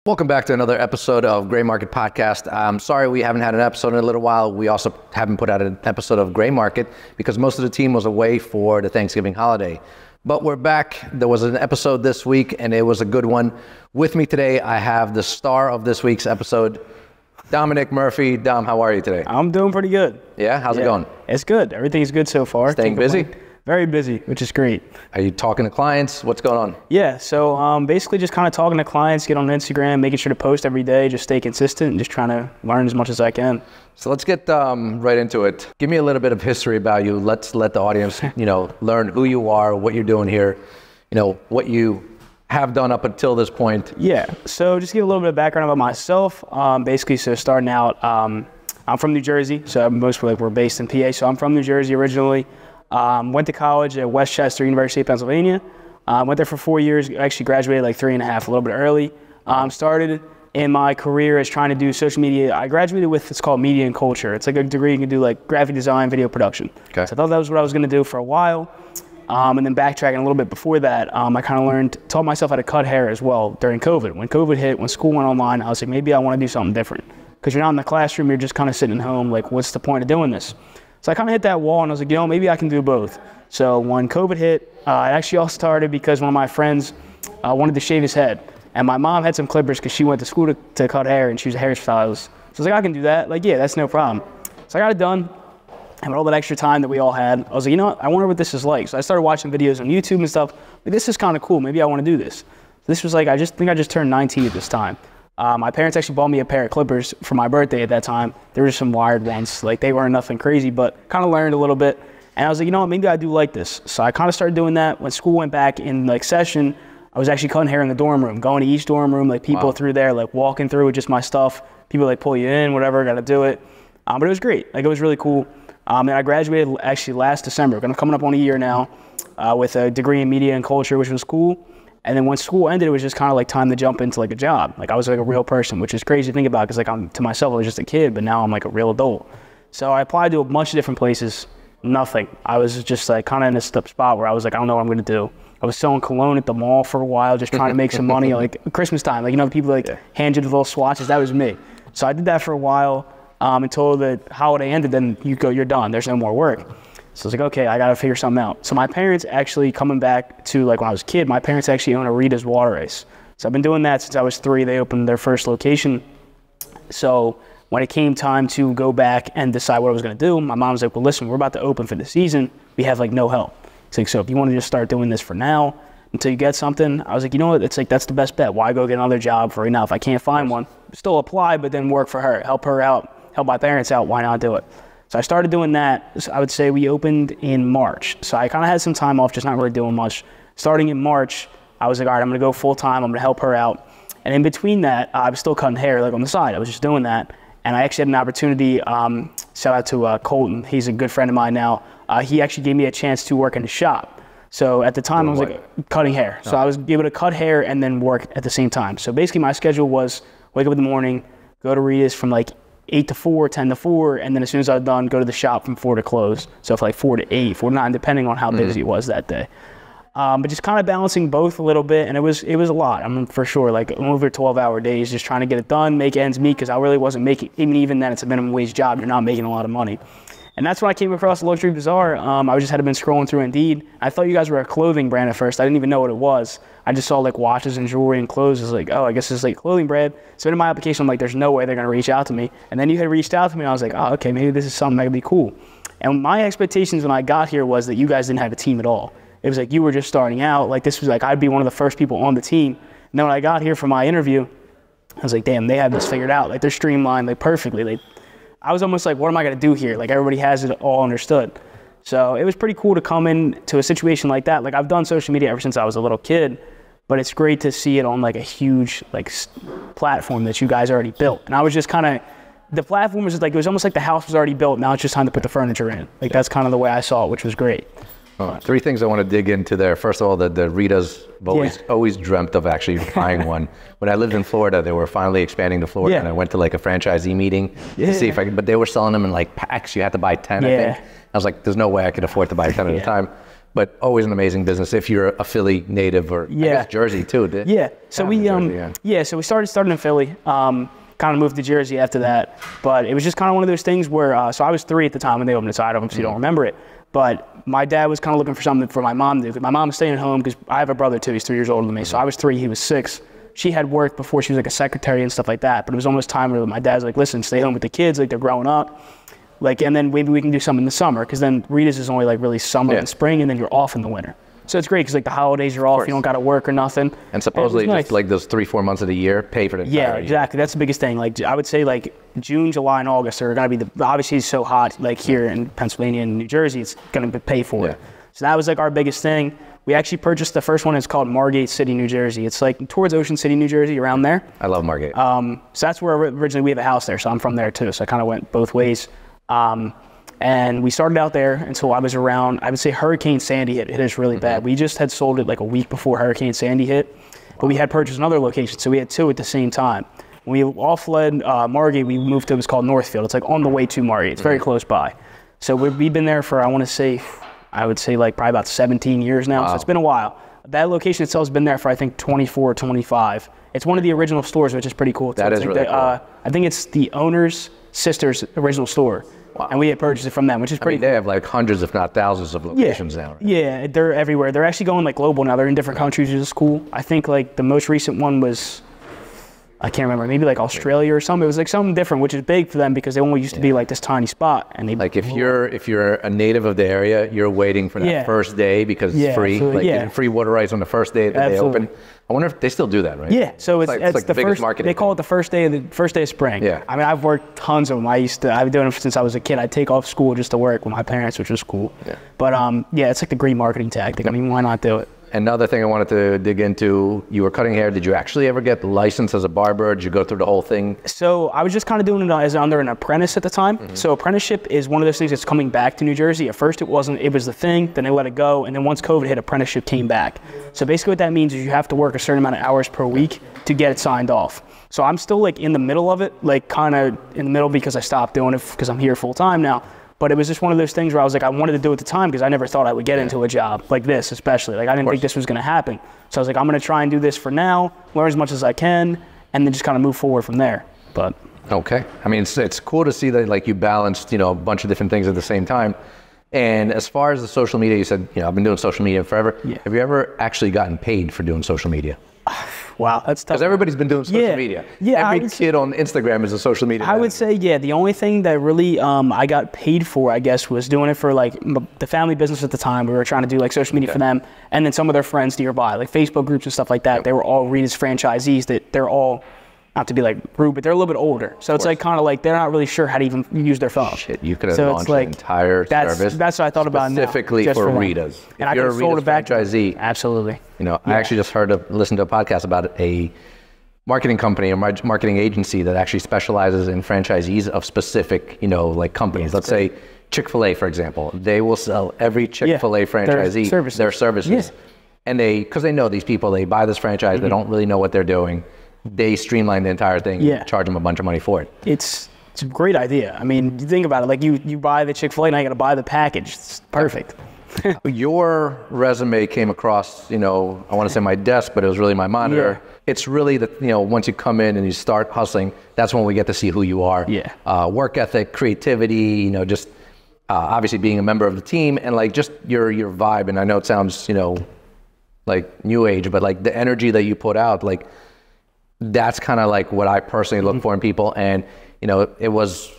Welcome back to another episode of Gray Market Podcast. I'm sorry we haven't had an episode in a little while. We also haven't put out an episode of Gray Market because most of the team was away for the Thanksgiving holiday. But we're back. There was an episode this week and it was a good one. With me today, I have the star of this week's episode, Dominic Murphy. Dom, how are you today? I'm doing pretty good. Yeah? How's it going? It's good. Everything's good so far. Staying busy? Very busy, which is great. Are you talking to clients? What's going on? Yeah, so basically just kind of talking to clients, get on Instagram, making sure to post every day, just stay consistent and just trying to learn as much as I can. So let's get right into it. Give me a little bit of history about you. Let's let the audience, learn who you are, what you're doing here, what you have done up until this point. Yeah, so just give a little bit of background about myself. Basically, so starting out, I'm from New Jersey, so we're based in PA, so I'm from New Jersey originally. Went to college at Westchester University of Pennsylvania. Went there for 4 years, actually graduated like 3.5, a little bit early. Started in my career as trying to do social media. I graduated with, it's called media and culture. It's like a degree you can do like graphic design, video production. Okay. So I thought that was what I was gonna do for a while. And then backtracking a little bit before that, I kind of taught myself how to cut hair as well during COVID. When COVID hit, when school went online, I was like, maybe I wanna do something different. Because you're not in the classroom, you're just kind of sitting at home, like what's the point of doing this? So I kind of hit that wall and I was like, maybe I can do both. So when COVID hit, it actually all started because one of my friends wanted to shave his head. And my mom had some clippers because she went to school to cut hair and she was a hairstylist. So I was like, I can do that. Like, yeah, that's no problem. So I got it done. And with all that extra time that we all had, I was like, I wonder what this is like. So I started watching videos on YouTube and stuff. Like, this is kind of cool. Maybe I want to do this. So this was like, I think I just turned 19 at this time. My parents actually bought me a pair of clippers for my birthday at that time. There were some wired ones. Like, they weren't nothing crazy, but kind of learned a little bit. And I was like, maybe I do like this. So I kind of started doing that. When school went back in like session, I was actually cutting hair in the dorm room, going to each dorm room, like people through there, like walking through with just my stuff. People like pull you in, whatever, got to do it. But it was great. Like, it was really cool. And I graduated actually last December. Coming up on a year now with a degree in media and culture, which was cool. And then when school ended, it was just kind of like time to jump into like a job. Like, I was like a real person, which is crazy to think about because like to myself, I was just a kid, but now I'm like a real adult. So I applied to a bunch of different places, nothing. I was just like kind of in a spot where I was like, I don't know what I'm going to do. I was selling cologne at the mall for a while, just trying to make some money, like Christmas time. Like, the people like hand you the little swatches, that was me. So I did that for a while until the holiday ended, then you're done. There's no more work. So I was like, okay, I got to figure something out. So my parents actually, coming back to like when I was a kid, my parents actually own a Rita's water ice. So I've been doing that since I was 3. They opened their first location. So when it came time to go back and decide what I was going to do, my mom was like, well, listen, we're about to open for the season. We have like no help. It's like, so if you want to just start doing this for now until you get something, I was like, what? It's like, that's the best bet. Why go get another job for right now? If I can't find one, still apply, but then work for her, help her out, help my parents out. Why not do it? So I started doing that. So I would say we opened in March. So I kind of had some time off, just not really doing much. Starting in March, I was like, all right, I'm going to go full time. I'm going to help her out. And in between that, I was still cutting hair like on the side. I was just doing that. And I actually had an opportunity, shout out to Colton. He's a good friend of mine now. He actually gave me a chance to work in his shop. So at the time, I was like cutting hair. So I was able to cut hair and then work at the same time. So basically my schedule was wake up in the morning, go to Rita's from like 8 to 4, 10 to 4, and then as soon as I was done, go to the shop from 4 to close. So for like 4 to 8, 4 to 9, depending on how busy it was that day. But just kind of balancing both a little bit, and it was a lot. I mean, for sure, like over 12-hour days, just trying to get it done, make ends meet, because I really wasn't making, even then, it's a minimum wage job. You're not making a lot of money. And that's when I came across LuxuryBazaar. I just had been scrolling through Indeed. I thought you guys were a clothing brand at first. I didn't even know what it was. I just saw like watches and jewelry and clothes. I was like, oh, I guess it's like clothing brand. So in my application, I'm like, there's no way they're gonna reach out to me. And then you had reached out to me, and I was like, oh, okay, maybe this is something that could be cool. And my expectations when I got here was that you guys didn't have a team at all. It was like you were just starting out. Like, this was like, I'd be one of the first people on the team. And then when I got here for my interview, I was like, damn, they have this figured out. Like, they're streamlined like perfectly. I was almost like, what am I gonna do here? Like, everybody has it all understood. So it was pretty cool to come into a situation like that. Like, I've done social media ever since I was a little kid, but it's great to see it on like a huge like platform that you guys already built. And I was just kind of, the platform was like, it was almost like the house was already built. Now it's just time to put the furniture in. Like, that's kind of the way I saw it, which was great. Three things I want to dig into there. First of all, the Rita's, I've always dreamt of actually buying one. When I lived in Florida, they were finally expanding to Florida, and I went to like a franchisee meeting to see if I could, but they were selling them in like packs. You had to buy 10, I think. I was like, there's no way I could afford to buy 10 at a time. but always an amazing business if you're a Philly native, or I guess Jersey too. Yeah. So we so we started in Philly. Kind of moved to Jersey after that, but it was just kind of one of those things where so I was 3 at the time when they opened it, so I obviously don't remember it. But my dad was kind of looking for something for my mom to do. My mom was staying at home because I have a brother too. He's 3 years older than me. So I was 3, he was 6. She had worked before. She was like a secretary and stuff like that. But it was almost time where my dad's like, listen, stay home with the kids. Like, they're growing up. Like, and then maybe we can do something in the summer, because then Rita's is only like really summer and spring, and then you're off in the winter. So it's great because like the holidays you're off, you don't got to work or nothing. And supposedly just like those 3-4 months of the year, pay for the entire year. Exactly. That's the biggest thing. Like, I would say like June, July, and August are going to be obviously it's so hot like here in Pennsylvania and New Jersey, it's going to pay for it. So that was like our biggest thing. We actually purchased the first one. It's called Margate City, New Jersey. It's like towards Ocean City, New Jersey, around there. I love Margate. So that's where originally we have a house there. So I'm from there too. So I kind of went both ways. And we started out there until I was around, I would say Hurricane Sandy hit us really bad. We just had sold it like a week before Hurricane Sandy hit, but we had purchased another location. So we had 2 at the same time. When we all fled Margate, we moved to what's called Northfield. It's like on the way to Margate. It's very close by. So we've been there for, I would say like probably about 17 years now. So it's been a while. That location itself has been there for I think 24 or 25. It's one of the original stores, which is pretty cool. That is really cool. I think it's the owner's sister's original store. Wow. And we had purchased it from them, which is pretty cool. They have like hundreds, if not thousands of locations now. Right? Yeah, they're everywhere. They're actually going like global now. They're in different countries, which is cool. I think like the most recent one was, I can't remember, maybe like Australia or something. It was like something different, which is big for them because they only used to be like this tiny spot. And they like if you're a native of the area, you're waiting for that first day because it's free. Like free water rights on the first day that they open. I wonder if they still do that, right? Yeah, so it's like the biggest first. marketing They call it the first day of spring. Yeah. I mean, I've worked tons of them. I've been doing it since I was a kid. I'd take off school just to work with my parents, which was cool. Yeah. But it's like the great marketing tactic. I mean, why not do it? Another thing I wanted to dig into, you were cutting hair. Did you actually ever get licensed as a barber? Did you go through the whole thing? So I was just kind of doing it as under an apprentice at the time. So apprenticeship is one of those things that's coming back to New Jersey. At first it wasn't, it was the thing, then they let it go. And then once COVID hit, apprenticeship came back. So basically what that means is you have to work a certain amount of hours per week to get it signed off. So I'm still like in the middle of it, like kind of in the middle because I stopped doing it because I'm here full time now. But it was just one of those things where I was like, I wanted to do it at the time because I never thought I would get into a job like this, especially. Like I didn't think this was going to happen. So I was like, I'm going to try and do this for now, learn as much as I can, and then just kind of move forward from there. But okay. I mean, it's cool to see that like you balanced, a bunch of different things at the same time. And as far as the social media, you said, I've been doing social media forever. Yeah. Have you ever actually gotten paid for doing social media? Wow, that's tough. Because everybody's been doing social media. Yeah, every kid on Instagram is a social media manager. I would say, the only thing that really I got paid for, I guess, was doing it for like the family business at the time. We were trying to do like social media for them, and then some of their friends nearby, like Facebook groups and stuff like that. They were all Rita's franchisees. That they're all, not to be like rude, but they're a little bit older. So it's like kind of like they're not really sure how to even use their phone. Shit, you could have launched an entire service. That's what I thought about now. Specifically for Rita's. And you're a Rita's franchisee. Absolutely. I actually just listened to a podcast about a marketing company or marketing agency that actually specializes in franchisees of specific, like companies. Let's say Chick-fil-A, for example. They will sell every Chick-fil-A franchisee their services. Yeah. And because they know these people, they buy this franchise, they don't really know what they're doing. They streamline the entire thing and charge them a bunch of money for it. It's a great idea. I mean, you think about it, like you buy the Chick-fil-A, now you got to buy the package. It's perfect. Your resume came across, I want to say my desk, but it was really my monitor. Yeah. It's really that, once you come in and you start hustling, that's when we get to see who you are. Yeah. Work ethic, creativity, just obviously being a member of the team and like just your vibe. And I know it sounds, like new age, but like the energy that you put out, like that's kind of like what I personally look for in people. And, it was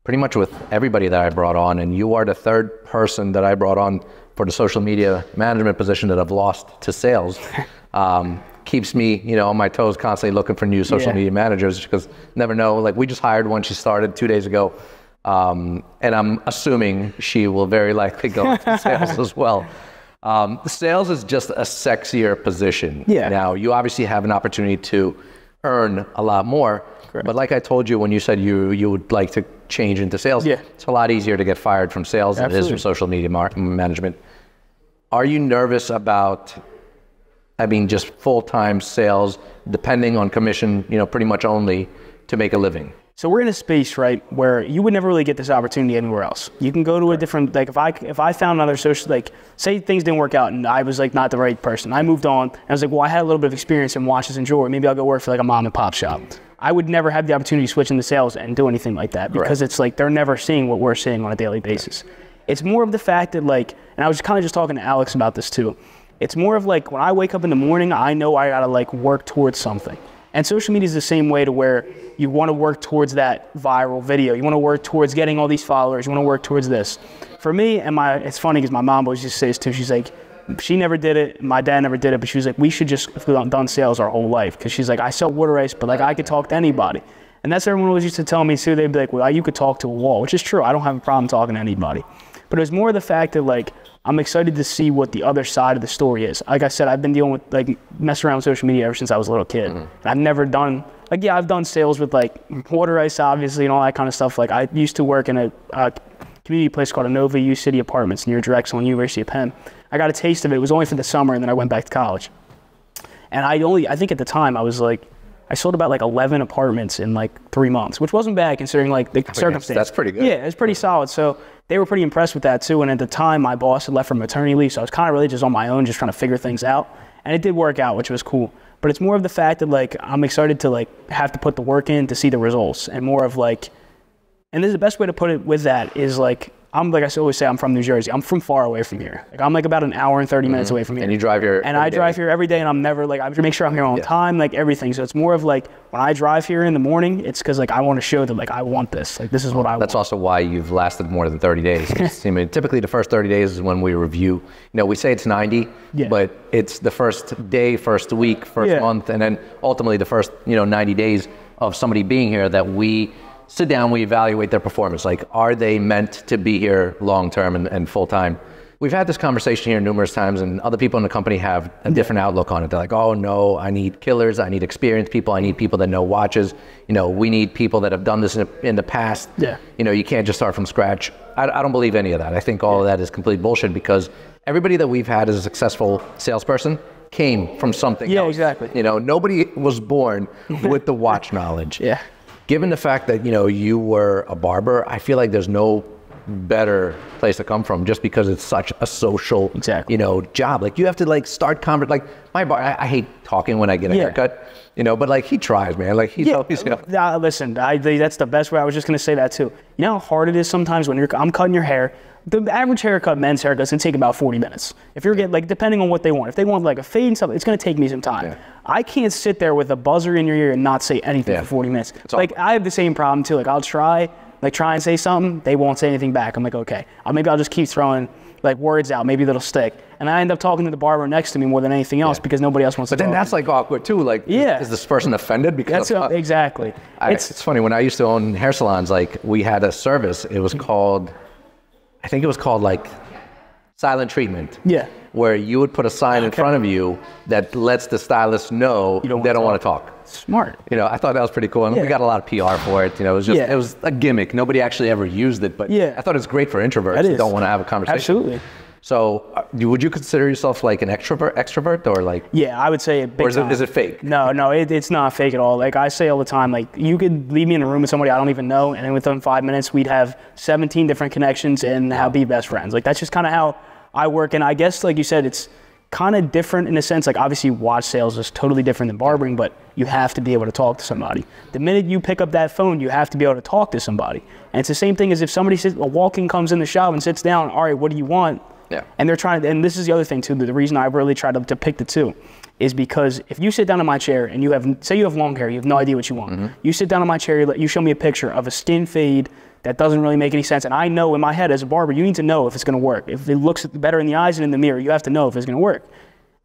pretty much with everybody that I brought on, and you are the third person that I brought on for the social media management position that I've lost to sales. Keeps me, on my toes, constantly looking for new social media managers because never know. Like we just hired one; she started 2 days ago, and I'm assuming she will very likely go into sales as well. Sales is just a sexier position. Yeah. Now you obviously have an opportunity to earn a lot more. Correct. But like I told you when you said you would like to change into sales, it's a lot easier to get fired from sales than it is from social media management. Are you nervous about, just full-time sales, depending on commission, pretty much only to make a living? So we're in a space, right, where you would never really get this opportunity anywhere else. You can go to a different, like if I found another social, like say things didn't work out and I was like not the right person. I moved on and I was like, well, I had a little bit of experience in watches and jewelry. Maybe I'll go work for like a mom and pop shop. I would never have the opportunity to switch into sales and do anything like that because it's like they're never seeing what we're seeing on a daily basis. It's more of the fact that like, and I was kind of just talking to Alex about this too. It's more of like when I wake up in the morning, I know I gotta like work towards something. And social media is the same way to where you want to work towards that viral video. You want to work towards getting all these followers. You want to work towards this. For me, and it's funny because my mom always just says too, she's like, she never did it, my dad never did it, but she was like, we should just have done sales our whole life. Because she's like, I sell water ice, but like I could talk to anybody. And that's what everyone always used to tell me too. They'd be like, well, you could talk to a wall, which is true. I don't have a problem talking to anybody. But it was more the fact that like, I'm excited to see what the other side of the story is. Like I said, I've been dealing with like messing around with social media ever since I was a little kid. And I've never done, like yeah, I've done sales with like water ice obviously and all that kind of stuff. Like I used to work in a community place called Inova U City Apartments near Drexel and University of Penn. I got a taste of it. It was only for the summer and then I went back to college. And I think at the time I was like, I sold about like 11 apartments in like 3 months, which wasn't bad considering like the circumstances. That's pretty good. Yeah, it's pretty solid. So they were pretty impressed with that too. And at the time, my boss had left for maternity leave, so I was kind of really just on my own, just trying to figure things out. And it did work out, which was cool. But it's more of the fact that like I'm excited to like have to put the work in to see the results, and more of like, and this is the best way to put it with that is like, I'm like I always say, I'm from New Jersey. I'm from far away from here. Like I'm like about an hour and 30 minutes away from here. And you drive here. And I drive here every day, and I'm never like I make sure I'm here on time, like everything. So it's more of like when I drive here in the morning, it's because like I want to show that like I want this. Like this is what I want. That's also why you've lasted more than 30 days. I mean, typically the first 30 days is when we review. You know, we say it's 90, but it's the first day, first week, first month, and then ultimately the first 90 days of somebody being here that we sit down, we evaluate their performance. Like, are they meant to be here long-term and full-time? We've had this conversation here numerous times, and other people in the company have a different outlook on it. They're like, oh no, I need killers, I need experienced people, I need people that know watches. We need people that have done this in the past. You can't just start from scratch. I don't believe any of that. I think all of that is complete bullshit because everybody that we've had as a successful salesperson came from something else. Exactly. Nobody was born with the watch knowledge. Given the fact that, you were a barber, I feel like there's no better place to come from just because it's such a social, job. Like you have to like start like my bar, I hate talking when I get a haircut, but like he tries, man. Like he's always, listen, that's the best way. I was just going to say that too. You know how hard it is sometimes when I'm cutting your hair. The average haircut, men's haircuts, can take about 40 minutes. If you're getting, like, depending on what they want. If they want like a fade and stuff, it's gonna take me some time. I can't sit there with a buzzer in your ear and not say anything for 40 minutes. Like, I have the same problem too. Like, I'll try and say something, they won't say anything back. I'm like, okay. Maybe I'll just keep throwing like words out, maybe that'll stick. And I end up talking to the barber next to me more than anything else because nobody else wants to talk. But then that's like awkward too. Like, is this person offended? Because exactly. It's funny, when I used to own hair salons, like we had a service, it was called, I think it was called like silent treatment. Where you would put a sign in front of you that lets the stylist know they don't want to talk. Smart. I thought that was pretty cool. And we got a lot of PR for it. It was just, it was a gimmick. Nobody actually ever used it, but I thought it's great for introverts who don't want to have a conversation. Absolutely. So would you consider yourself like an extrovert or like? Yeah, I would say a big Or is it fake? No, it's not fake at all. Like I say all the time, like you could leave me in a room with somebody I don't even know, and then within 5 minutes we'd have 17 different connections and be best friends. Like that's just kind of how I work. And I guess like you said, it's kind of different in a sense. Like obviously watch sales is totally different than barbering, but you have to be able to talk to somebody. The minute you pick up that phone, you have to be able to talk to somebody. And it's the same thing as if somebody comes in the shop and sits down, all right, what do you want? And they're trying to, and this is the other thing too, the reason I really try to depict it too, is because if you sit down in my chair and you have, say you have long hair, you have no idea what you want. You sit down in my chair, you show me a picture of a skin fade that doesn't really make any sense. And I know in my head as a barber, you need to know if it's gonna work. If it looks better in the eyes and in the mirror, you have to know if it's gonna work.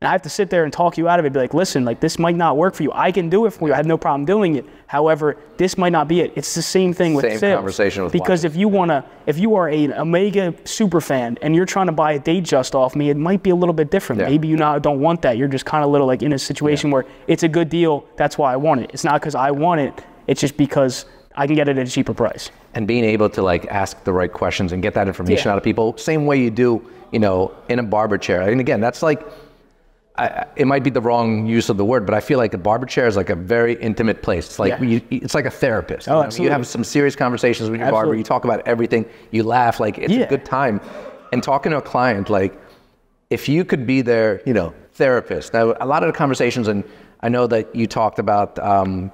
And I have to sit there and talk you out of it, be like, listen, like this might not work for you. I can do it for you. I have no problem doing it. However, this might not be it. It's the same thing with sales. Same conversation with because if you are an Omega super fan and you're trying to buy a Datejust off me, it might be a little bit different. Maybe you don't want that. You're just kind of little like in a situation where it's a good deal. That's why I want it. It's not because I want it. It's just because I can get it at a cheaper price. And being able to like ask the right questions and get that information out of people, same way you do, in a barber chair. And again, that's like, it might be the wrong use of the word, but I feel like a barber chair is like a very intimate place. It's like it's like a therapist. Oh, absolutely. You have some serious conversations with your barber. You talk about everything. You laugh. Like it's a good time. And talking to a client, like if you could be their, therapist. Now, a lot of the conversations, and I know that you talked about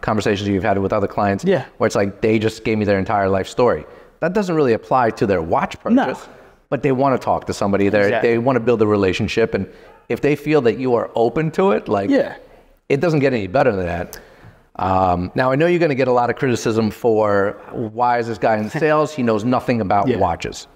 conversations you've had with other clients, where it's like they just gave me their entire life story. That doesn't really apply to their watch purchase, but they want to talk to somebody. They want to build a relationship, and if they feel that you are open to it, like it doesn't get any better than that. Now, I know you're going to get a lot of criticism for why is this guy in sales? He knows nothing about watches.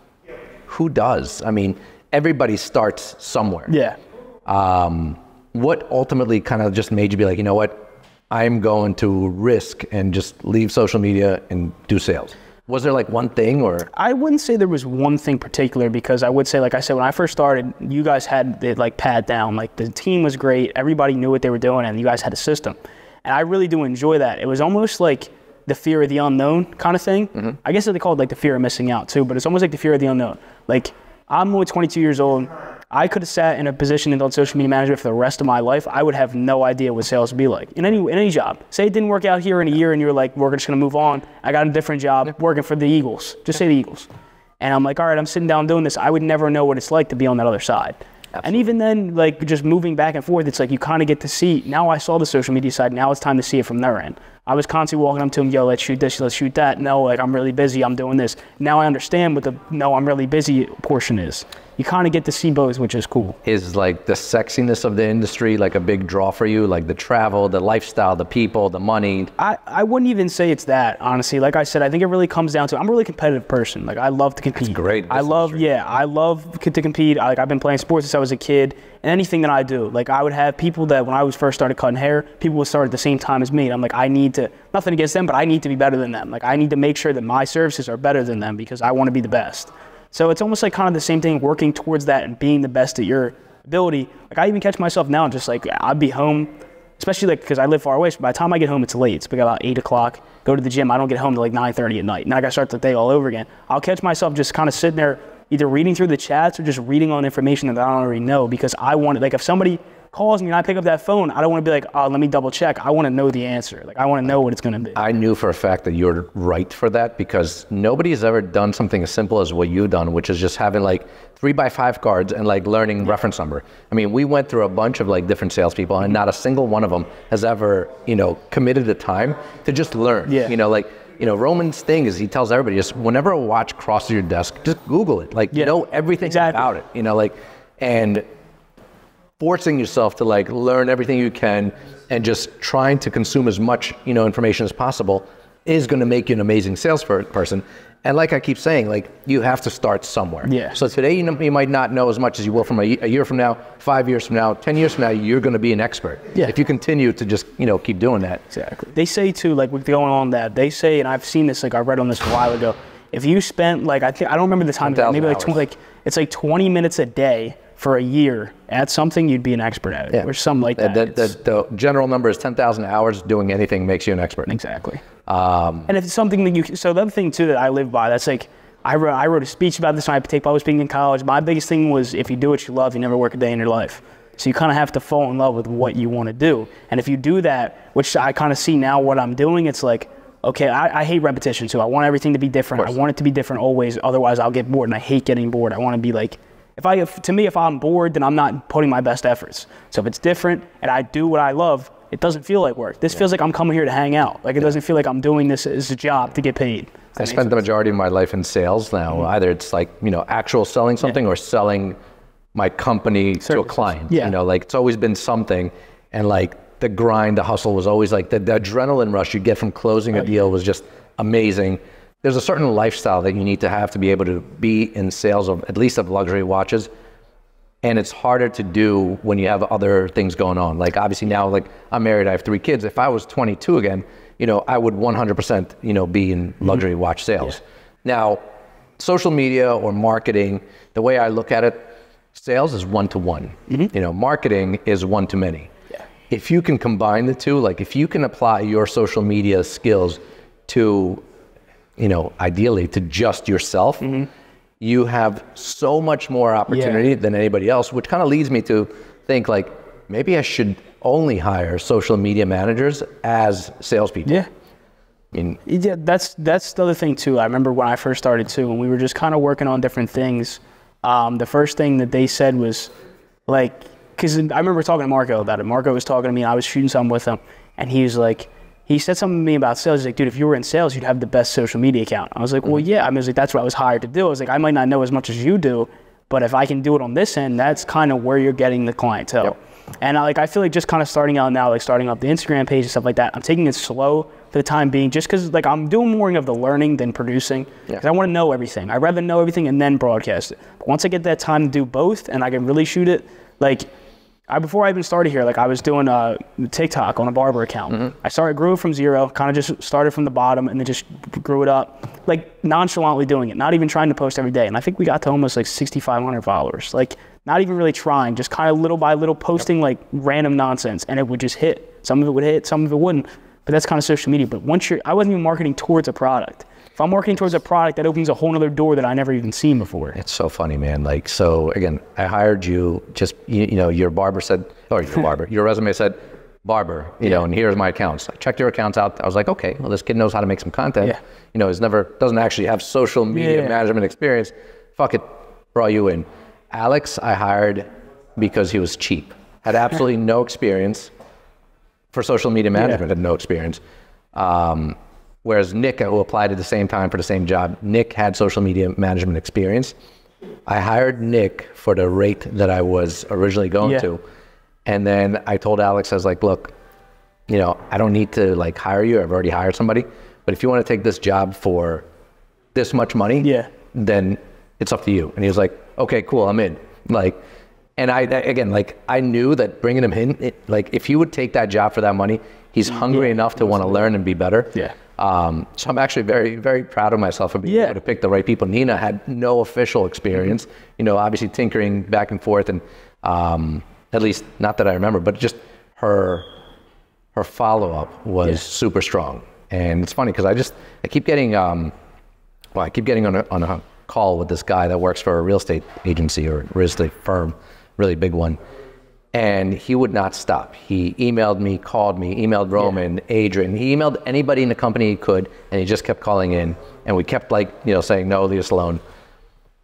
Who does? I mean, everybody starts somewhere. What ultimately kind of just made you be like, you know what, I'm going to risk and just leave social media and do sales? Was there like one thing, or? I wouldn't say there was one thing particular, because I would say, like I said, when I first started, you guys had it like pad down. Like the team was great. Everybody knew what they were doing, and you guys had a system. And I really do enjoy that. It was almost like the fear of the unknown kind of thing. I guess they call it like the fear of missing out too, but it's almost like the fear of the unknown. Like I'm only 22 years old. I could have sat in a position in social media management for the rest of my life. I would have no idea what sales would be like in any job. Say it didn't work out here in a year and you're like, we're just gonna move on. I got a different job working for the Eagles. Just say the Eagles. And I'm like, all right, I'm sitting down doing this. I would never know what it's like to be on that other side. Absolutely. And even then, like just moving back and forth, it's like you kind of get to see, now I saw the social media side, now it's time to see it from their end. I was constantly walking up to them, yo, let's shoot this, let's shoot that. No, like I'm really busy, I'm doing this. Now I understand what the no, I'm really busy portion is. You kind of get to see both, which is cool. Is like the sexiness of the industry like a big draw for you? Like the travel, the lifestyle, the people, the money? I wouldn't even say it's that, honestly. Like I said, I think it really comes down to, I'm a really competitive person. Like I love to compete. That's great. I love to compete. I've been playing sports since I was a kid, and anything that I do. Like I would have people that when I was first started cutting hair, people would start at the same time as me. And I'm like, I need to, nothing against them, but I need to be better than them. Like I need to make sure that my services are better than them because I want to be the best. So it's almost like kind of the same thing, working towards that and being the best at your ability. Like I even catch myself now, just like I'd be home, especially like because I live far away. So by the time I get home, it's late. It's like about 8 o'clock. Go to the gym. I don't get home till like 9:30 at night. Now I got to start the day all over again. I'll catch myself just kind of sitting there, either reading through the chats or just reading on information that I don't already know, because I want it. Like if somebody calls me and I pick up that phone, I don't want to be like, oh, let me double check. I want to know the answer. Like I want to know what it's going to be. I knew for a fact that you're right for that, because nobody has ever done something as simple as what you've done, which is just having like 3x5 cards and like learning reference number. I mean, we went through a bunch of like different salespeople, and not a single one of them has ever, committed the time to just learn. Roman's thing is he tells everybody, just whenever a watch crosses your desk, just Google it. Like, know everything about it, and forcing yourself to like learn everything you can and just trying to consume as much, information as possible is going to make you an amazing salesperson. And like I keep saying, like you have to start somewhere. So today, you might not know as much as you will from a year from now, 5 years from now, 10 years from now, you're going to be an expert. If you continue to just, keep doing that. Exactly. They say too, like with going on that, they say, and I've seen this, like I read on this a while ago, if you spent like, I don't remember the time, maybe like, it's like 20 minutes a day for a year at something, you'd be an expert at it, or something like that. The general number is 10,000 hours. Doing anything makes you an expert. Exactly. And if it's something that so the other thing too that I live by, that's like, I wrote a speech about this when I take public speaking in college. My biggest thing was, if you do what you love, you never work a day in your life. So you kind of have to fall in love with what you want to do. And if you do that, which I kind of see now what I'm doing, it's like, okay, I hate repetition too. I want everything to be different. I want it to be different always. Otherwise I'll get bored, and I hate getting bored. I want to be like, if I'm bored, then I'm not putting my best efforts. So if it's different and I do what I love, it doesn't feel like work. This feels like I'm coming here to hang out. Like it doesn't feel like I'm doing this as a job to get paid. I spent the majority of my life in sales now. Either it's like, actual selling something or selling my company to a client. Like it's always been something. And like the grind, the hustle was always like the adrenaline rush you get from closing a deal was just amazing. There's a certain lifestyle that you need to be able to be in sales of, at least of luxury watches. And it's harder to do when you have other things going on. Like obviously now, like I'm married, I have 3 kids. If I was 22 again, I would 100%, be in luxury watch sales. Now, social media or marketing, the way I look at it, sales is one-to-one. Marketing is one-to-many. If you can combine the two, like if you can apply your social media skills to, ideally to just yourself, you have so much more opportunity than anybody else, which kind of leads me to think like, maybe I should only hire social media managers as salespeople. Yeah. Yeah, that's the other thing too. I remember when I first started too, and we were just kind of working on different things. The first thing that they said was like, because I remember talking to Marco about it. Marco was talking to me, and I was shooting something with him, and he was like, he said something to me about sales. He's like, dude, if you were in sales, you'd have the best social media account. I was like, well, yeah. I mean, I was like, that's what I was hired to do. I was like, I might not know as much as you do, but if I can do it on this end, that's kind of where you're getting the clientele. Yep. And I feel like just kind of starting out now, like starting up the Instagram page and stuff like that, I'm taking it slow for the time being, just because like I'm doing more of the learning than producing, because I want to know everything. I'd rather know everything and then broadcast it. But once I get that time to do both and I can really shoot it, like before I even started here, like I was doing TikTok on a barber account. I grew it from zero, kind of just started from the bottom and then just grew it up, like nonchalantly doing it, not even trying to post every day. And I think we got to almost like 6,500 followers, like not even really trying, just kind of little by little posting like random nonsense, and it would just hit. Some of it would hit, some of it wouldn't. But that's kind of social media. But I wasn't even marketing towards a product. If I'm marketing towards a product, that opens a whole nother door that I never even seen before. It's so funny, man. Like, so again, I hired you just, you know, your barber said, or your barber, your resume said barber, you know, and here's my accounts. I checked your accounts out. I was like, okay, well, this kid knows how to make some content. Yeah. You know, doesn't actually have social media management experience. Fuck it, brought you in. Alex, I hired because he was cheap. Had absolutely no experience for social media management, had no experience. Whereas Nick, who applied at the same time for the same job, Nick had social media management experience. I hired Nick for the rate that I was originally going to. And then I told Alex, I was like, look, you know, I don't need to like hire you. I've already hired somebody. But if you want to take this job for this much money, then it's up to you. And he was like, okay, cool, I'm in. Like, and I knew that bringing him in, like if he would take that job for that money, he's hungry enough to want to learn and be better. So I'm actually very, very proud of myself for being able to pick the right people. Nina had no official experience, you know, obviously tinkering back and forth, and at least not that I remember, but just her follow-up was super strong. And it's funny because I keep getting on a call with this guy that works for a real estate agency or real estate firm, really big one. And he would not stop. He emailed me, called me, emailed Roman, Adrian. He emailed anybody in the company he could, and he just kept calling in. And we kept like, you know, saying, no, leave us alone.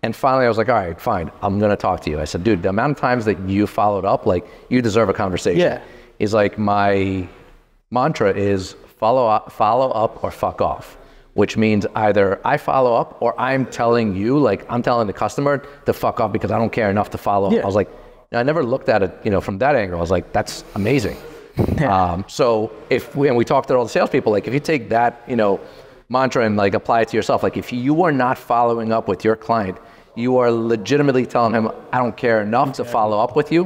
And finally I was like, all right, fine, I'm gonna talk to you. I said, dude, the amount of times that you followed up, like you deserve a conversation. He's like, my mantra is follow up or fuck off, which means either I follow up or I'm telling you, like I'm telling the customer to fuck off because I don't care enough to follow up. I was like, I never looked at it, you know, from that angle. I was like, that's amazing. So we talked to all the salespeople, like if you take that, you know, mantra and like apply it to yourself, like if you are not following up with your client, you are legitimately telling him, I don't care enough to follow up with you.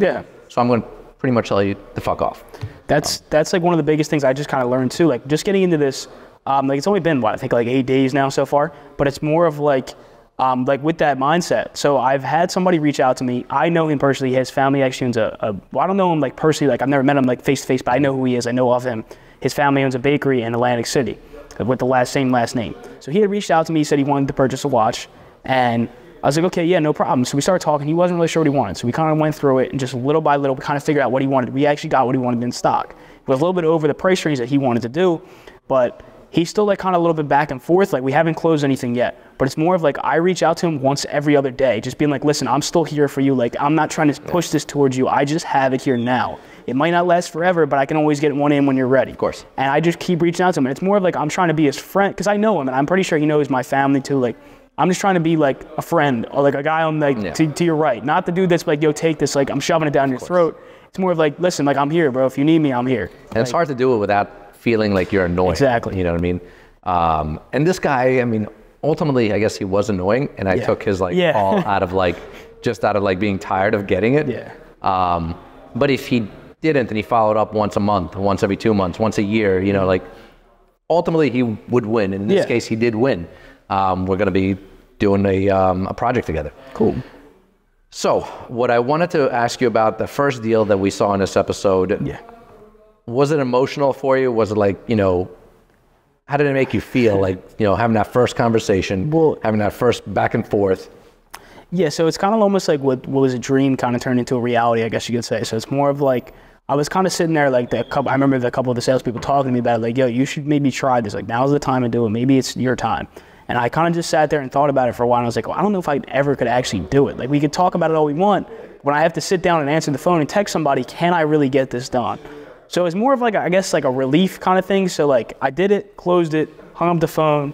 So I'm going to pretty much tell you to fuck off. That's like one of the biggest things I just kind of learned too. Like just getting into this, like it's only been what, I think like 8 days now so far, but it's more of like with that mindset. So I've had somebody reach out to me. I know him personally. His family actually owns well, I don't know him like personally, like I've never met him like face to face, but I know who he is. I know of him. His family owns a bakery in Atlantic City with the same last name. So he had reached out to me. He said he wanted to purchase a watch, and I was like, okay, yeah, no problem. So we started talking. He wasn't really sure what he wanted. So we kind of went through it, and just little by little, we kind of figured out what he wanted. We actually got what he wanted in stock. It was a little bit over the price range that he wanted to do, but he's still like kind of a little bit back and forth. Like we haven't closed anything yet, but it's more of like I reach out to him once every other day, just being like, listen, I'm still here for you. Like I'm not trying to push this towards you. I just have it here now. It might not last forever, but I can always get one in when you're ready. Of course. And I just keep reaching out to him. And it's more of like I'm trying to be his friend, because I know him, and I'm pretty sure he knows my family too. Like I'm just trying to be like a friend, or like a guy on like to your right, not the dude that's like, yo, take this, like I'm shoving it down your throat. It's more of like, listen, like I'm here, bro. If you need me, I'm here. And it's hard to do it without feeling like you're annoying. Exactly. You know what I mean? And this guy, I mean, ultimately, I guess he was annoying, and I took his like all out of like, just out of like being tired of getting it. But if he didn't, and he followed up once a month, once every 2 months, once a year, you know, like ultimately he would win. And in this case, he did win. We're going to be doing a project together. Cool. So what I wanted to ask you about the first deal that we saw in this episode, was it emotional for you? Was it like, you know, how did it make you feel, like, you know, having that first conversation, having that first back and forth? Yeah, so it's kind of almost like what was a dream kind of turned into a reality, I guess you could say. So it's more of like, I was kind of sitting there like I remember a couple of the salespeople talking to me about it, like, yo, you should maybe try this. Like, now's the time to do it. Maybe it's your time. And I kind of just sat there and thought about it for a while. And I was like, well, I don't know if I ever could actually do it. Like, we could talk about it all we want. When I have to sit down and answer the phone and text somebody, can I really get this done? So it's more of like, I guess, like a relief kind of thing. So like, I did it, closed it, hung up the phone.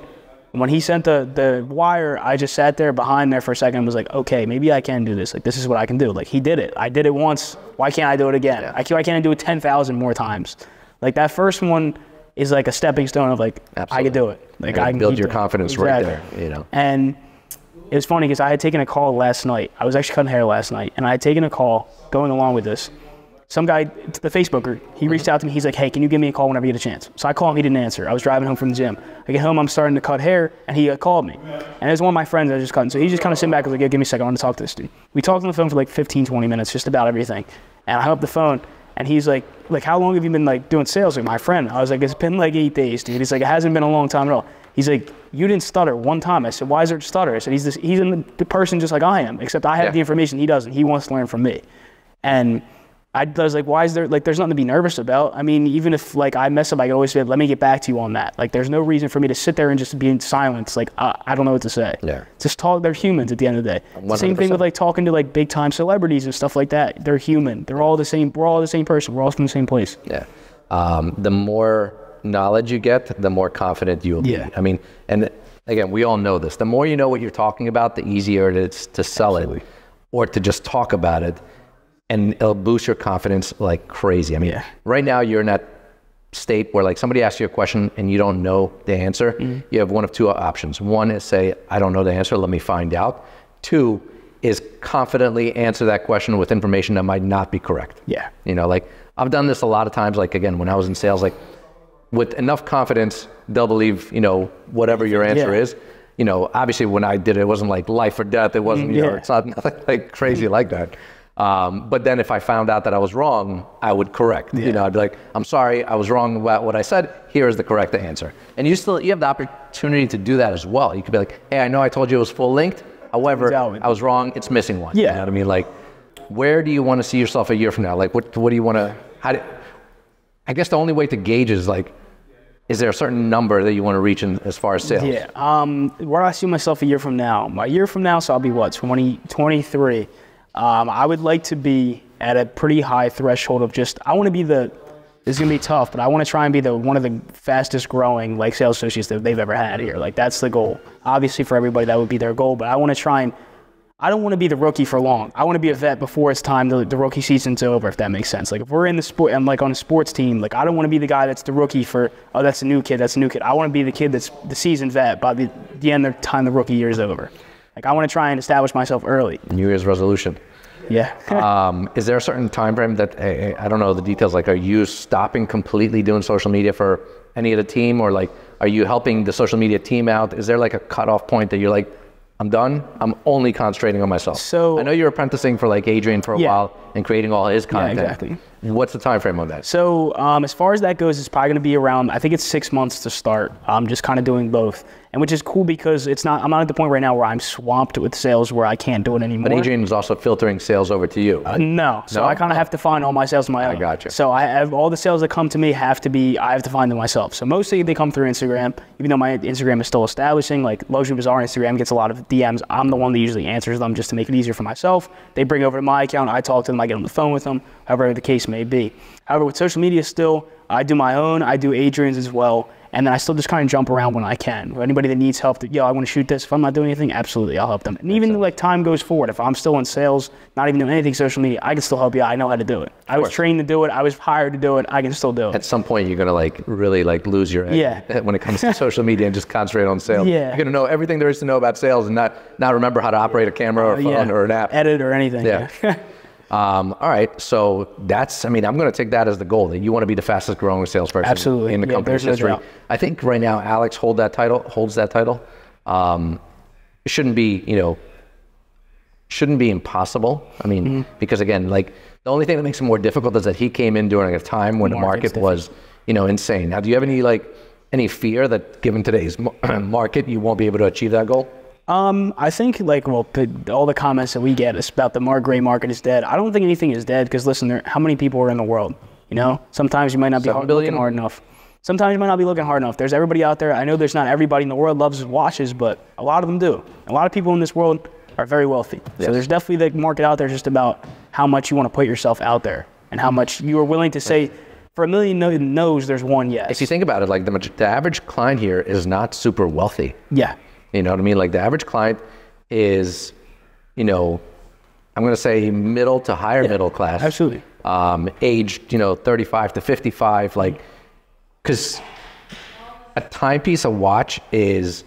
And when he sent the wire, I just sat there behind there for a second and was like, okay, maybe I can do this. Like, this is what I can do. Like, he did it. I did it once. Why can't I do it again? Yeah. Why can't I do it 10,000 more times? Like, that first one is like a stepping stone of like, I could do it. Like, I can build your confidence right there, you know. And it was funny because I had taken a call last night. I was actually cutting hair last night, and I had taken a call going along with this. Some guy, the Facebooker, he reached out to me. He's like, hey, can you give me a call whenever you get a chance? So I called him. He didn't answer. I was driving home from the gym. I get home. I'm starting to cut hair, and he called me. And it was one of my friends I was just cutting. So he's just kind of sitting back and was like, yeah, give me a second. I want to talk to this dude. We talked on the phone for like 15, 20 minutes, just about everything. And I hung up the phone, and he's like, how long have you been like doing sales? Like, my friend. I was like, it's been like 8 days, dude. He's like, it hasn't been a long time at all. He's like, you didn't stutter one time. I said, why is there a stutter? I said, he's the person just like I am, except I have the information he doesn't. He wants to learn from me. And I was like, why is there, like, there's nothing to be nervous about. I mean, even if, like, I mess up, I can always say, let me get back to you on that. Like, there's no reason for me to sit there and just be in silence. Like, I don't know what to say. Yeah. Just talk. They're humans at the end of the day. 100%. Same thing with, like, talking to, like, big-time celebrities and stuff like that. They're human. They're all the same. We're all the same person. We're all from the same place. Yeah. The more knowledge you get, the more confident you'll be. I mean, and, again, we all know this. The more you know what you're talking about, the easier it is to sell it or to just talk about it. And it'll boost your confidence like crazy. I mean, right now you're in that state where like somebody asks you a question and you don't know the answer. You have one of two options. One is say, I don't know the answer, let me find out. Two is confidently answer that question with information that might not be correct. Yeah. You know, like I've done this a lot of times, like again, when I was in sales, like with enough confidence, they'll believe, you know, whatever your answer is. You know, obviously when I did it, it wasn't like life or death. It wasn't, you know, it's not nothing like crazy like that. But then if I found out that I was wrong, I would correct. You know, I'd be like, I'm sorry, I was wrong about what I said. Here is the correct answer. And you have the opportunity to do that as well. You could be like, hey, I know I told you it was full length. However, I was wrong. It's missing one. You know what I mean? Like, where do you want to see yourself a year from now? Like, what do you want to, I guess the only way to gauge is like, is there a certain number that you want to reach in as far as sales? Yeah. Where do I see myself a year from now? A year from now, so I'll be what, 23. I would like to be at a pretty high threshold of just, I want to be this is going to be tough, but I want to try and be one of the fastest growing like sales associates that they've ever had here. Like that's the goal. Obviously for everybody that would be their goal, but I want to try and, I don't want to be the rookie for long. I want to be a vet before it's time, the rookie season's over, if that makes sense. Like if we're in the sport, I'm like on a sports team, like I don't want to be the guy that's the rookie for, oh, that's a new kid. I want to be the kid that's the seasoned vet by the end of the time the rookie year is over. Like I want to try and establish myself early. New Year's resolution. Yeah. Is there a certain time frame that, I don't know the details, like are you stopping completely doing social media for any of the team, or like are you helping the social media team out? Is there like a cutoff point that you're like, I'm done, I'm only concentrating on myself? So I know you're apprenticing for like Adrian for a while and creating all his content. Yeah, exactly. What's the time frame on that? So as far as that goes, it's probably going to be around, I think it's 6 months to start. I'm just kind of doing both. And which is cool because I'm not at the point right now where I'm swamped with sales where I can't do it anymore. But Adrian is also filtering sales over to you. No. So I kind of have to find all my sales on my own. I got you. So I have all the sales that come to me I have to find them myself. So mostly they come through Instagram, even though my Instagram is still establishing. Like LuxuryBazaar Instagram gets a lot of DMs. I'm the one that usually answers them just to make it easier for myself. They bring over to my account. I talk to them. I get on the phone with them, however the case may be. However, with social media still, I do my own. I do Adrian's as well. And then I still just kind of jump around when I can. For anybody that needs help, I want to shoot this. If I'm not doing anything, absolutely, I'll help them. And even like time goes forward, if I'm still in sales, not even doing anything social media, I can still help you out. I know how to do it. I was trained to do it. I was hired to do it. I can still do it. At some point, you're going to like really like lose your head when it comes to social media and just concentrate on sales. Yeah. You're going to know everything there is to know about sales and not remember how to operate a camera or phone or an app. Edit or anything. Yeah. All right, so that's, I'm going to take that as the goal, that you want to be the fastest growing salesperson in the company's history. I think right now Alex holds that title. It shouldn't be, shouldn't be impossible. Because again, like the only thing that makes it more difficult is that he came in during a time when the market was, insane. Now, do you have any fear that given today's market, you won't be able to achieve that goal? I think all the comments that we get is about the gray market is dead. I don't think anything is dead because listen, how many people are in the world? You know, sometimes you might not be looking hard enough. Sometimes you might not be looking hard enough. There's everybody out there. I know there's not everybody in the world loves watches, but a lot of them do. A lot of people in this world are very wealthy. Yes. So there's definitely the market out there just about how much you want to put yourself out there and how much you are willing to say, for a million no's, there's one yes. If you think about it, like the average client here is not super wealthy. Yeah. You know what I mean? Like the average client is, you know, I'm going to say middle to higher middle class. Absolutely. Aged, you know, 35 to 55, like, because a timepiece, a watch is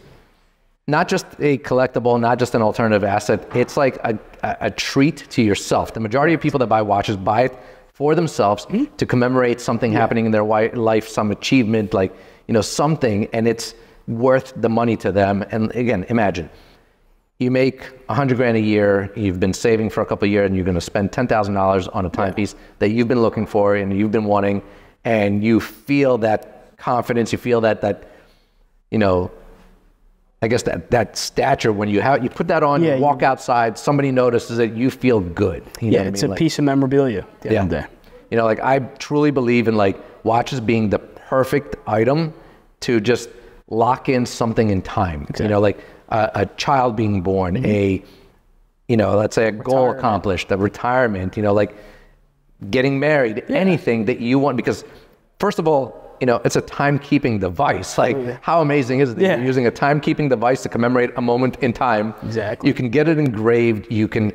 not just a collectible, not just an alternative asset. It's like a treat to yourself. The majority of people that buy watches buy it for themselves to commemorate something happening in their life, some achievement, like, you know, something, and it's worth the money to them. And again, imagine you make $100,000 a year, you've been saving for a couple of years, and you're going to spend $10,000 on a timepiece that you've been looking for and you've been wanting, and you feel that confidence, you feel that you know, I guess that stature when you put that on, you walk outside, somebody notices it, you feel good. You know what it's I mean? A piece of memorabilia at the end of the day. You know, like I truly believe in like watches being the perfect item to just lock in something in time. Exactly. You know, like a child being born, you know, let's say a goal accomplished, a retirement, you know, like getting married, anything that you want, because first of all, you know, it's a timekeeping device. Like, how amazing is it that you're using a timekeeping device to commemorate a moment in time? Exactly. You can get it engraved. You can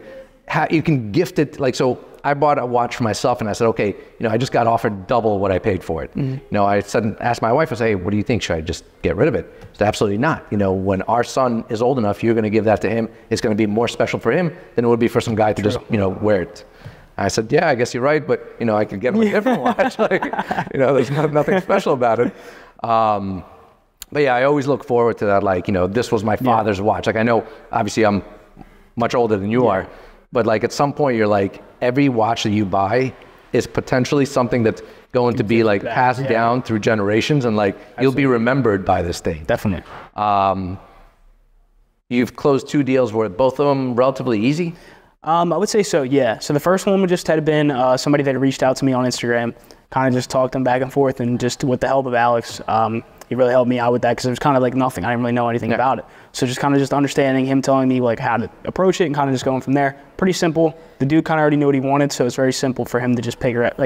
gift it. Like, so I bought a watch for myself, and I said, okay, you know, I just got offered double what I paid for it. You know, I asked my wife, I said, hey, what do you think? Should I just get rid of it? She said, absolutely not. You know, when our son is old enough, you're going to give that to him. It's going to be more special for him than it would be for some guy to just, you know, wear it. I said, yeah, I guess you're right, but, you know, I could get him a different watch. Like, you know, there's nothing special about it. But yeah, I always look forward to that. Like, you know, this was my father's watch. Like, I know, obviously, I'm much older than you are, but like at some point, you're like, every watch that you buy is potentially something that's going to be like passed down through generations, and like you'll be remembered by this thing. Definitely. You've closed 2 deals. Were both of them relatively easy? I would say so, yeah. So the first one just had been somebody that reached out to me on Instagram, kind of just talked them back and forth, and just with the help of Alex, he really helped me out with that because it was kind of like nothing. I didn't really know anything about it. So just kind of just understanding him telling me like how to approach it and kind of just going from there. Pretty simple. The dude kind of already knew what he wanted, so it's very simple for him to just pick out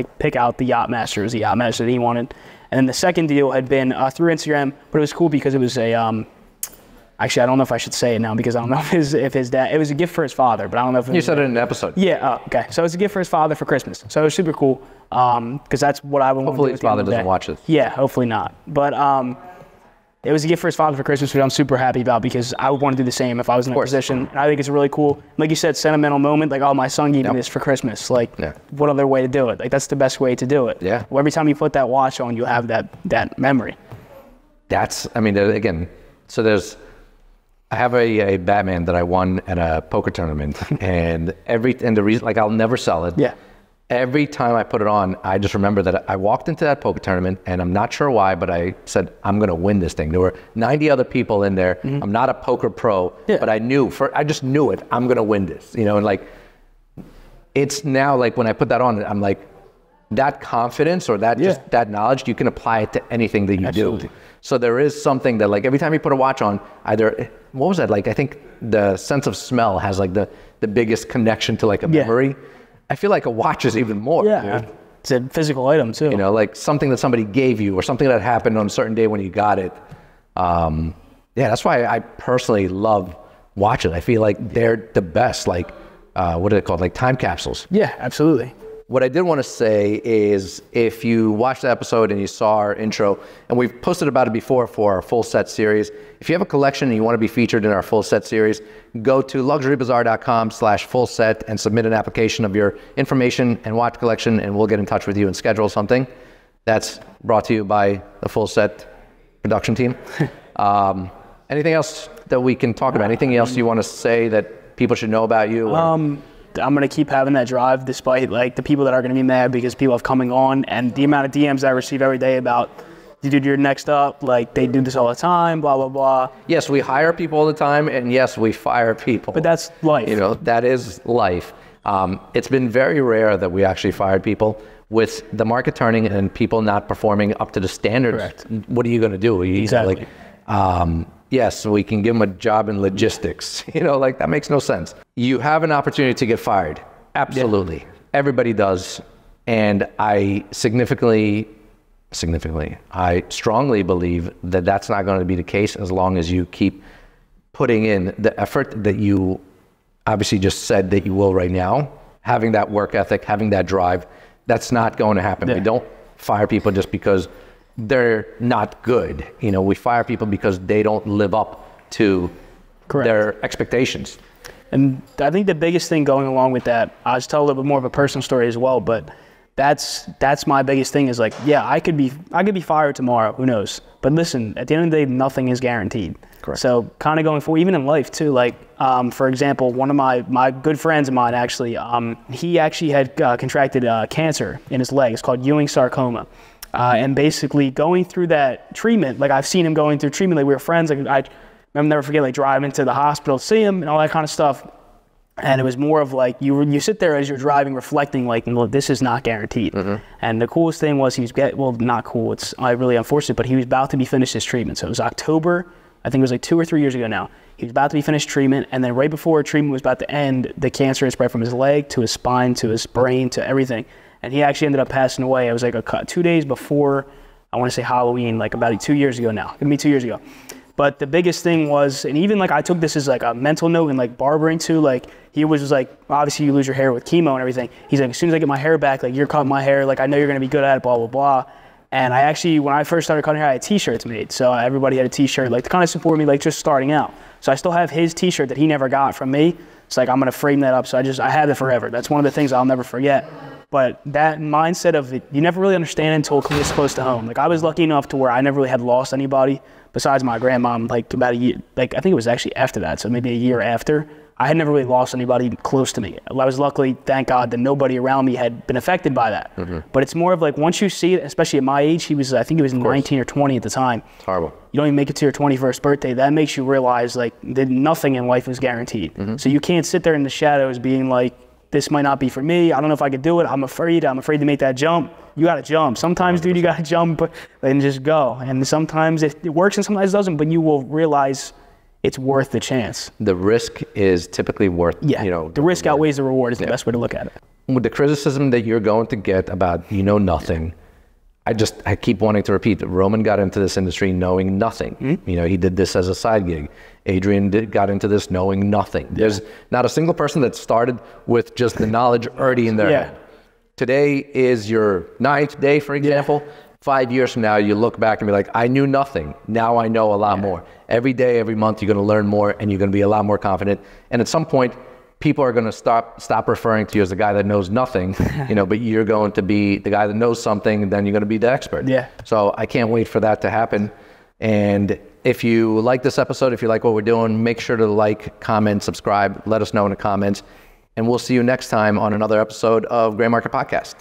the Yachtmaster. It was the Yachtmaster that he wanted. And then the second deal had been through Instagram, but it was cool because it was a actually, I don't know if I should say it now because I don't know if his dad, it was a gift for his father, but I don't know if it was. You said it in an episode. Yeah, okay. So it's a gift for his father for Christmas. So it was super cool because that's what I would want to do. Hopefully his father doesn't watch this. Yeah, hopefully not. But it was a gift for his father for Christmas, which I'm super happy about because I would want to do the same if I was in that position. And I think it's really cool. Like you said, sentimental moment. Like, oh, my son gave me this for Christmas. Like, what other way to do it? Like, that's the best way to do it. Yeah. Well, every time you put that watch on, you have that memory. That's, I mean, again, so I have a Batman that I won at a poker tournament, and the reason, like, I'll never sell it. Yeah. Every time I put it on, I just remember that I walked into that poker tournament, and I'm not sure why, but I said, I'm going to win this thing. There were 90 other people in there. I'm not a poker pro, but I just knew it. I'm going to win this, you know, and like, it's now like when I put that on, I'm like, that confidence or that knowledge, you can apply it to anything that you do. So there is something that, like, every time you put a watch on, either, what was that? Like, I think the sense of smell has like the biggest connection to like a memory. I feel like a watch is even more. Yeah, dude. It's a physical item too. You know, like something that somebody gave you or something that happened on a certain day when you got it. Yeah, that's why I personally love watches. I feel like they're the best, like, what are they called? Like time capsules. Yeah, absolutely. What I did want to say is, if you watched the episode and you saw our intro, and we've posted about it before for our full set series, if you have a collection and you want to be featured in our full set series, go to LuxuryBazaar.com/full set and submit an application of your information and watch collection, and we'll get in touch with you and schedule something. That's brought to you by the full set production team. Anything else that we can talk about? Anything else you want to say that people should know about you? I'm going to keep having that drive despite like the people that are going to be mad because people have coming on, and the amount of DMs I receive every day about dude, you're next up. Like, they do this all the time, blah, blah, blah. Yes, we hire people all the time, and yes, we fire people. But that's life. You know, that is life. It's been very rare that we actually fired people. With the market turning and people not performing up to the standards. Correct. What are you going to do? Exactly. Yes, we can give them a job in logistics. You know, like, that makes no sense. You have an opportunity to get fired. Absolutely. Yeah. Everybody does. And I I strongly believe that that's not going to be the case as long as you keep putting in the effort that you obviously just said that you will right now. Having that work ethic, having that drive, that's not going to happen. Yeah. We don't fire people just because they're not good. You know, we fire people because they don't live up to their expectations. And I think the biggest thing going along with that, I'll just tell a little bit more of a personal story as well, but that's my biggest thing is like, yeah, I could be fired tomorrow, who knows? But listen, at the end of the day, nothing is guaranteed. Correct. So kind of going forward, even in life too, like, for example, one of my good friends of mine actually, he actually had contracted cancer in his leg. It's called Ewing sarcoma. And basically going through that treatment, like I've seen him going through treatment, like we were friends, like I remember never forget, like driving to the hospital to see him and all that kind of stuff. And it was more of like, you sit there as you're driving, reflecting like, look, this is not guaranteed. Mm-hmm. And the coolest thing was well, not cool, it's really unfortunate, but he was about to be finished his treatment. So it was October, I think it was like 2 or 3 years ago now. He was about to be finished treatment, and then right before treatment was about to end, the cancer had spread from his leg to his spine to his brain to everything. And he actually ended up passing away. It was like 2 days before, I want to say Halloween, like about 2 years ago now. It's gonna be 2 years ago. But the biggest thing was, and even like I took this as like a mental note and like barbering too, like he was just like, obviously you lose your hair with chemo and everything. He's like, as soon as I get my hair back, like you're cutting my hair, like I know you're gonna be good at it, blah, blah, blah. And I actually, when I first started cutting hair, I had t-shirts made. So everybody had a t-shirt, like to kind of support me, like just starting out. So I still have his t-shirt that he never got from me. It's like, I'm gonna frame that up. So I have it forever. That's one of the things I'll never forget. But that mindset of it, you never really understand until it's close to home. Like I was lucky enough to where I never really had lost anybody besides my grandmom, like about a year, like I think it was actually after that. So maybe a year after, I had never really lost anybody close to me. I was luckily, thank God, that nobody around me had been affected by that. Mm-hmm. But it's more of like, once you see it, especially at my age, I think he was 19 or 20 at the time. It's horrible. You don't even make it to your 21st birthday. That makes you realize like that nothing in life is guaranteed. Mm-hmm. So you can't sit there in the shadows being like, this might not be for me. I don't know if I could do it. I'm afraid to make that jump. You got to jump. Sometimes, 100%. Dude, you got to jump and just go. And sometimes it works and sometimes it doesn't, but you will realize it's worth the chance. The risk is typically worth, yeah, the risk outweighs the reward is the best way to look at it. With the criticism that you're going to get about nothing, I keep wanting to repeat that Roman got into this industry knowing nothing. Mm-hmm. He did this as a side gig. Adrian got into this knowing nothing. Yeah. There's not a single person that started with just the knowledge already in their head. Today is your 9th day, for example. Yeah. 5 years from now, you look back and be like, I knew nothing. Now I know a lot more. Every day, every month, you're going to learn more and you're going to be a lot more confident. And at some point, people are going to stop referring to you as the guy that knows nothing, but you're going to be the guy that knows something, and then you're going to be the expert. Yeah. So I can't wait for that to happen. And if you like this episode, if you like what we're doing, make sure to like, comment, subscribe, let us know in the comments, and we'll see you next time on another episode of Gray Market Podcast.